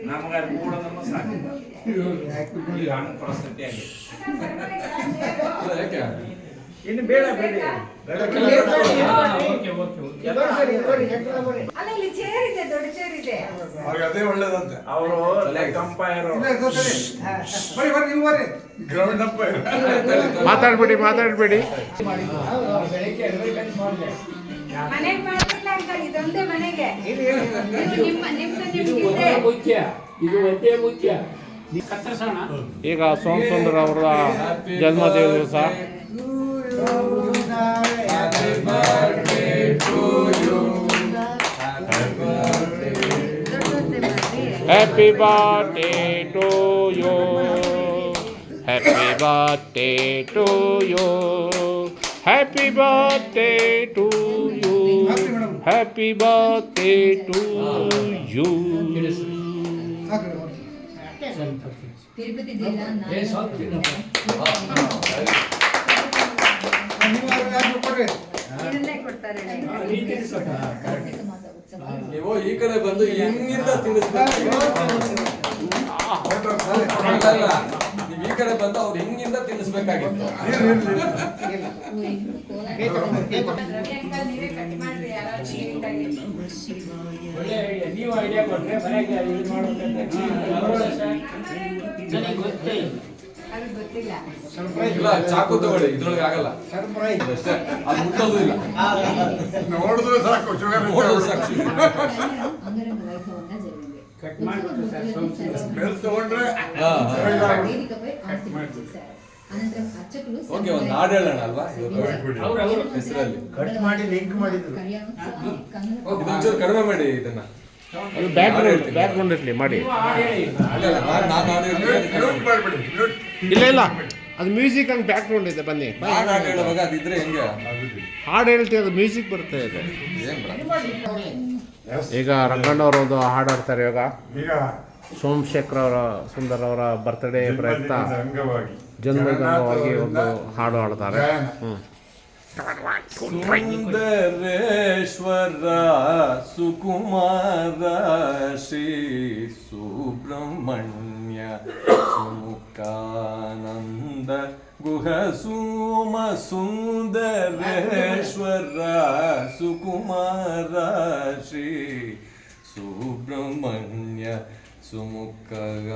ನಮಗೆ ಕೂಡ ನಮ್ಮ ಸಾಧ್ಯ ಪರಿಸ್ಥಿತಿ ಆಗಿದೆ. ಇನ್ನು ಬೇಡ ಬೇಡ ಅದೇ ಒಳ್ಳೇದಂತೆ. ಅವರು ಕಂಪೈರ್ ಗ್ರೌಂಡ್ ಅಂಪೈರ್ ಮಾತಾಡ್ಬೇಡಿ ಈಗ ಸೋಮಸುಂದರ್ ಅವರ ಜನ್ಮದಿವಸ. Happy birthday to you. Happy birthday to you. Happy birthday to you. Happy birthday to you. Tirupati ಜಿಲ್ಲಾ ನೀವು ಈ ಕಡೆ ಬಂದು ಹಿಂಗಿಂದ ತಿನ್ನಿಸ್ಬೇಕು. ನೀವು ಈ ಕಡೆ ಬಂದು ಅವ್ರು ಹಿಂಗಿಂದ ತಿನ್ನಿಸ್ಬೇಕಾಗಿತ್ತು. ನೀವು ಐಡಿಯಾ ಕೊಟ್ರೆ ಮನೆಗೆ ಇಲ್ಲ, ಚಾಕು ತಗೊಳ್ಳಿ, ಇದ್ರೊಳಗೆ ಆಗಲ್ಲ. ಅಷ್ಟೇ, ಅದು ಮುಟ್ಟೋದು ಇಲ್ಲ. ನೋಡಿದ್ರೆ ಸಾಕು, ನೋಡೋದು ಸಾಕು. ಕಟ್ ಮಾಡ್ಬಿಟ್ಟು ಸ್ಮೆಲ್ ತಗೊಂಡ್ರೆ ಓಕೆ, ಒಂದು ಹಾಡು ಹೇಳೋಣ ಅಲ್ವಾ ಹೆಸರಲ್ಲಿ. ಕಟ್ ಮಾಡಿ ಲಿಂಕ್ ಮಾಡಿದ್ರು. ಇದೊಂಚೂರು ಕಡಿಮೆ ಮಾಡಿ ಇದನ್ನ. ಅದು ಬ್ಯಾಕ್ಗ್ರೌಂಡ್ ಇರಲಿ ಮಾಡಿ. ಇಲ್ಲ ಅದು ಮ್ಯೂಸಿಕ್ ಹಂಗೆ ಬ್ಯಾಕ್ಗ್ರೌಂಡ್ ಇದೆ. ಬನ್ನಿ, ಹಾಡು ಹೇಳುವಾಗ ಅದಿದ್ರೆ ಹೆಂಗೆ ಹಾಡು ಹೇಳ್ತೀವಿ, ಅದು ಮ್ಯೂಸಿಕ್ ಬರುತ್ತೆ ಇದೆ. ಈಗ ರಂಗಣ್ಣವರು ಒಂದು ಹಾಡು ಹಾಡ್ತಾರೆ ಇವಾಗ. ಸೋಮಶೇಖರ್ ಅವರ ಸುಂದರ್ ಅವರ ಬರ್ತ್ಡೇ ಪ್ರಯುಕ್ತ ಜನ್ಮದಿನವಾಗಿ ಒಂದು ಹಾಡು ಹಾಡ್ತಾರೆ. ಸುಂದರೇಶ್ವರ ಸುಕುಮಾರ ಶ್ರೀ ಸುಬ್ರಹ್ಮಣ್ಯ ಸುಮುಖಾನಂದ ಗುಹ ಸೋಮ ಸುಂದರೇಶ್ವರ ಸುಕುಮಾರ ಶ್ರೀ ಸುಬ್ರಹ್ಮಣ್ಯ ಸುಮುಖಾನಂದ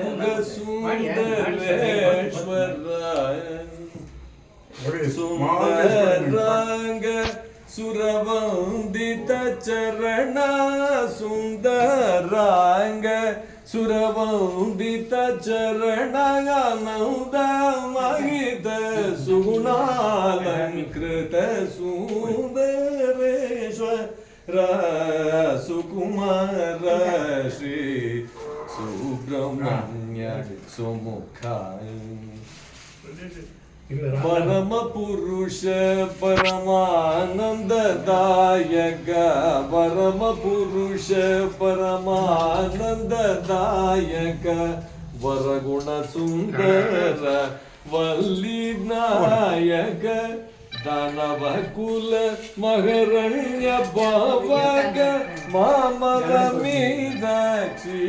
ಗುಹ ಸುಂದರೇಶ್ವರ ಸುಂದರಾಂಗ ಸುರವಂದಿತ ಚರಣ ಸುಂದರಾಂಗ ಸುರವಂದಿತ ಚರಣ ಆನಂದ ಮಹಿತ ಸುಗುಣಾಲಂಕೃತ ಸುಂದರೇಶ್ವರ ಸುಕುಮಾರ ಶ್ರೀ ಸುಬ್ರಹ್ಮಣ್ಯ ಸುಮುಖ ಪರಮ ಪುರುಷ ಪರಮಾನಂದದಾಯಕ ಪರಮ ಪುರುಷ ಪರಮಾನಂದದಾಯಕ ವರಗುಣ ಸುಂದರ ವಲ್ಲಿನಾಯಕ ದಾನವ ಕುಲ ಮಹರಣ್ಯ ಭಾವಕ ಮಾಮವ ಮೀನಾಕ್ಷಿ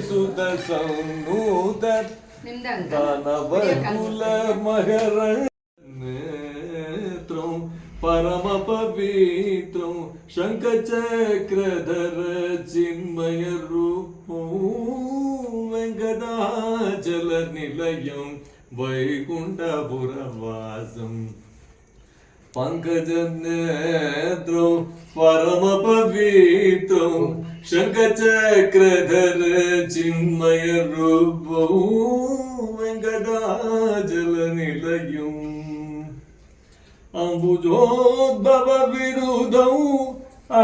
ಸುತ ಸೌನೂತ ದಾನವ ಕುಲ ಮಹರಣ್ಯೇತ್ರಂ ಪರಮ ಪವಿತ್ರಂ ಶಂಖಚಕ್ರಧರ ಚಿನ್ಮಯ ರೂಪಂ ವೆಂಕಟಾಚಲ ನಿಲಯಂ ವೈಕುಂಠಪುರವಾಸಂ ಪಂಕಜನೇತ್ರಂ ಪರಮ ಪವಿತ್ರಂ ಶಂಖಚಕ್ರಧರ ಚಿನ್ಮಯ ರೂಪಂ ವೆಂಕಟಾಚಲ ನಿಲಯಂ ಅಂಬುಜೋದ್ಭವ ವಿರುಧಂ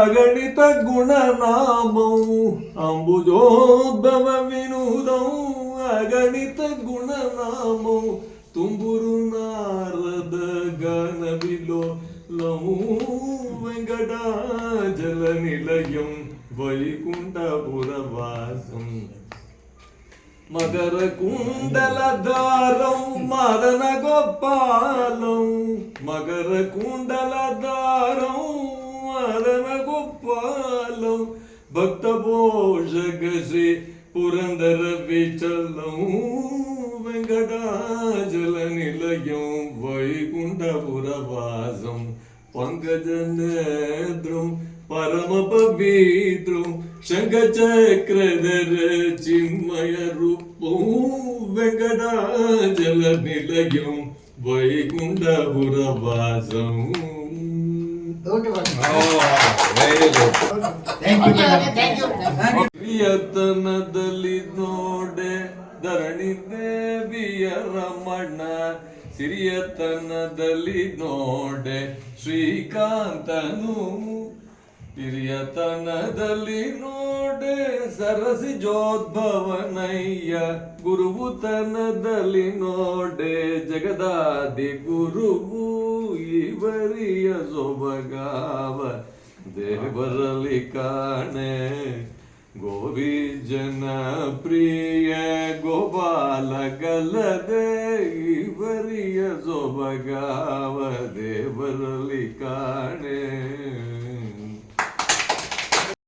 ಅಗಣಿತ ಗುಣನಾಮಂ ಅಂಬುಜೋದ್ಭವ ವಿರುಧಂ ಅಗಣಿತ ಗುಣನಾಮಂ ತುಂಬುರು ನಾರದ ಗಾನವಿಲೋ ಲಮೂ ವೆಂಕಟಾಚಲ ನಿಲಯಂ ವೈಕುಂಠಪುರವಾಸಂ మకర కుండలధారం మదన గోపాలం మకర కుండలధారం మదన గోపాలం భక్త పోషక శ్రీ పురందర విచలం వెంకటాచల నిలయం వైకుంఠపురవాసం పంకజనేత్రం పరమ పవిత్రం శంఖచక్రధర చిన్మయ రూపం వెంకటాచల నిలయం వైకుంఠపురవాసం. ಹಿರಿಯತನದಲ್ಲಿ ನೋಡೆ ಧರಣಿ ದೇವಿಯ ರಮಣ ಸಿರಿಯತನದಲ್ಲಿ ನೋಡೆ ಶ್ರೀಕಾಂತನು ಹಿರಿಯತನದಲ್ಲಿ ನೋಡೆ ಸರಸಿ ಜೋದ್ಭವನಯ್ಯ ಗುರುವುತನದಲ್ಲಿ ನೋಡೆ ಜಗದಾದಿ ಗುರುವು ಇವರಿಯ ಸೊಬಗಾವ ದೇವರಲ್ಲಿ ಕಾಣೆ ಗೋವಿ ಜನ ಪ್ರಿಯ ಗೋಪಾಲ ಗಲ್ಲದೆ ಇವರಿಯ ಸೊಬಗಾವ ದೇವರಲ್ಲಿ ಕಾಣೆ.